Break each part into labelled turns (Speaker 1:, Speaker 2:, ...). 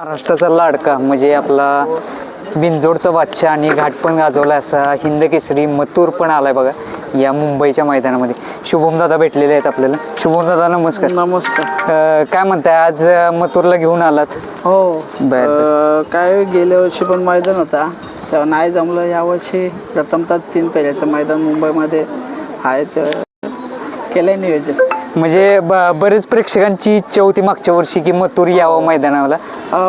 Speaker 1: महाराष्ट्राचा लाडका म्हणजे आपला बिनजोडचा बादशाह आणि घाट पण गाजवला असा हिंद केसरी मथुर पण आलाय बघा या मुंबईच्या मैदानामध्ये. शुभम दादा भेटलेले आहेत आपल्याला. शुभम दादा नमस्कार.
Speaker 2: नमस्कार.
Speaker 1: काय म्हणताय आज मथुरला घेऊन आलात?
Speaker 2: हो.
Speaker 1: काय
Speaker 2: गेल्या वर्षी पण मैदान होता तेव्हा नाही जमलं. यावर्षी प्रथमतः 3 फेऱ्याचं मैदान मुंबईमध्ये आहे तर केलंय नियोजन.
Speaker 1: म्हणजे बरेच प्रेक्षकांची इच्छा होती मागच्या वर्षी की मथुर यावं मैदानाला.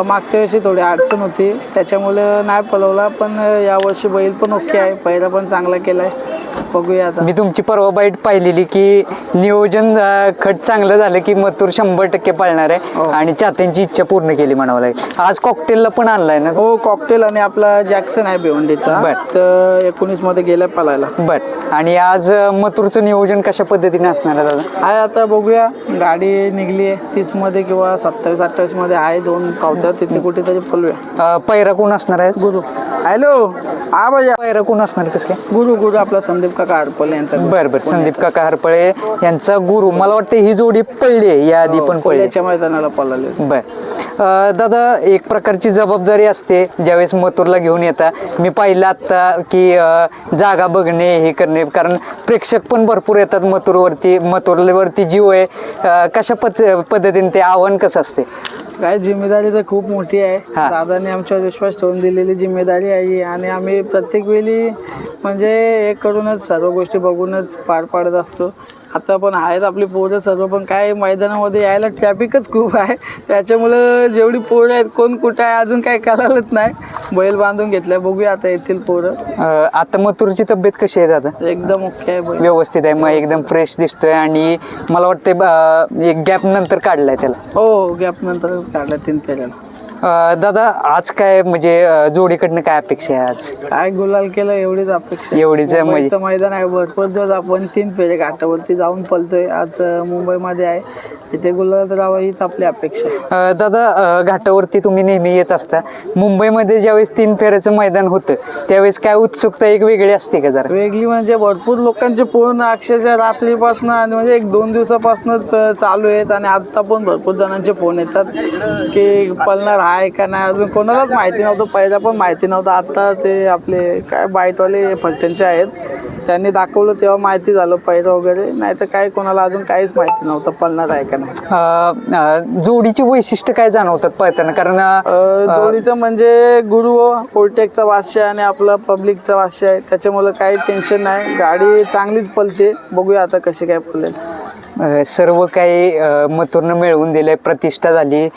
Speaker 2: मागच्या वर्षी थोडी अडचण होती त्याच्यामुळे नाही पळवला, पण यावर्षी बैल पण ओके आहे, पहिला पण चांगला केलाय. बघूया आता.
Speaker 1: मी तुमची परवा बाईट पाहिलेली की नियोजन खट चांगलं झालं की मथुर 100% पाळणार आहे आणि चाहत्यांची इच्छा पूर्ण केली म्हणावं लागेल. आज कॉकटेलला पण आणलाय ना?
Speaker 2: हो, कॉकटेल आणि आपला जॅक्सन आहे भिवंडीचा, तर 19 मध्ये गेला पळायला.
Speaker 1: बर. आणि आज मथुरचं नियोजन कशा पद्धतीने असणार आहे दादा?
Speaker 2: आहे आता बघूया. गाडी निघली आहे 30 मध्ये किंवा 27-28 मध्ये आहे, 2 पावत्या तिथे कुठेतरी पळूया.
Speaker 1: पैरा कोण असणार आहे?
Speaker 2: गुरु. हॅलो. हा भैया.
Speaker 1: पैरा कोण असणार कसं काय?
Speaker 2: गुरु आपला संदीप काका हरपळे यांचा.
Speaker 1: बर. संदीप काका हरपळे यांचा गुरु. मला वाटतं ही जोडी पडली आहे या आधी पण पडली.
Speaker 2: मैदानाला पळाले.
Speaker 1: बर. दादा एक प्रकारची जबाबदारी असते ज्यावेळेस मथुरला घेऊन येता. मी पाहिलं आता की जागा बघणे हे करणे, कारण प्रेक्षक पण भरपूर येतात मथुरवरती जीव आहे. कशा पद्धतीने ते आव्हान कसं असते?
Speaker 2: काय जिम्मेदारी तर खूप मोठी आहे. दादाने आमच्यावर विश्वास ठेवून दिलेली जिम्मेदारी आहे आणि आम्ही प्रत्येक वेळी म्हणजे हे करूनच सर्व गोष्टी बघूनच पार पाडत असतो. आता पण आहेत आपली पोरं सर्व, पण काय मैदानामध्ये यायला ट्रॅफिकच खूप आहे, त्याच्यामुळं जेवढी पोरं आहेत कोण कुठं आहे अजून काही कळालंच नाही. बैल बांधून घेतलाय, बघूया आता येतील पोरं.
Speaker 1: आता मथुरची तब्येत कशी आहे दादा?
Speaker 2: एकदम ओके आहे,
Speaker 1: व्यवस्थित आहे. मग एकदम फ्रेश दिसतोय आणि मला वाटतं एक गॅप नंतर काढलाय त्याला.
Speaker 2: हो, गॅप नंतरच काढला 3 फेऱ्याला.
Speaker 1: दादा आज काय म्हणजे जोडीकडनं काय अपेक्षा आहे? आज
Speaker 2: काय गुलाल केलं एवढीच अपेक्षा.
Speaker 1: एवढीच आहे म्हणजे
Speaker 2: मैदान आहे, भरपूर दिवस आपण 3 फेरे घाटावरती जाऊन पळतोय. आज मुंबईमध्ये आहे, तिथे गुलाल राहावा हीच आपली अपेक्षा.
Speaker 1: दादा घाटावरती तुम्ही नेहमी येत असता. मुंबईमध्ये ज्यावेळेस 3 फेऱ्याचं मैदान होतं त्यावेळेस काय उत्सुकता एक वेगळी असते का? जरा
Speaker 2: वेगळी म्हणजे भरपूर लोकांचे फोन अक्षरशः रात्रीपासून आणि म्हणजे 1-2 दिवसापासूनच चालू आहेत आणि आता पण भरपूर जणांचे फोन येतात की पळणार आहे का नाही. अजून कोणालाच माहिती नव्हतं, पहिला पण माहिती नव्हतं. आता ते आपले काय बाईटवाले फलटणचे आहेत, त्यांनी दाखवलं तेव्हा माहिती झालं पहिलं वगैरे, नाही तर काय कोणाला अजून काहीच माहिती नव्हतं पळणार आहे का नाही.
Speaker 1: जोडीची वैशिष्ट्य काय जाणवतात पळताना? कारण
Speaker 2: जोडीचं म्हणजे गुरु ओव्हरटेकचा बादशाह आणि आपला पब्लिकचा बादशाह आहे, त्याच्यामुळे काही टेन्शन नाही. गाडी चांगलीच पळते, बघूया आता कशी काय पळेल.
Speaker 1: सर्व काही मथुरनं मिळवून दिलंय, प्रतिष्ठा झाली,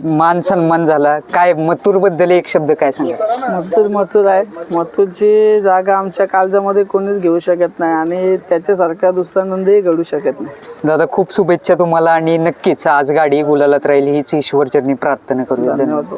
Speaker 1: मान सन्मान झाला. काय मथुर बद्दल एक शब्द काय सांगा?
Speaker 2: मथुर आहे. मथुरची जागा आमच्या काळजामध्ये कोणीच घेऊ शकत नाही आणि त्याच्यासारखा दुसरा नंदही घडू शकत नाही.
Speaker 1: दादा खूप शुभेच्छा तुम्हाला आणि नक्कीच आज गाडी गुलालात राहील हीच ईश्वरचरणी प्रार्थना करूया.
Speaker 2: धन्यवाद.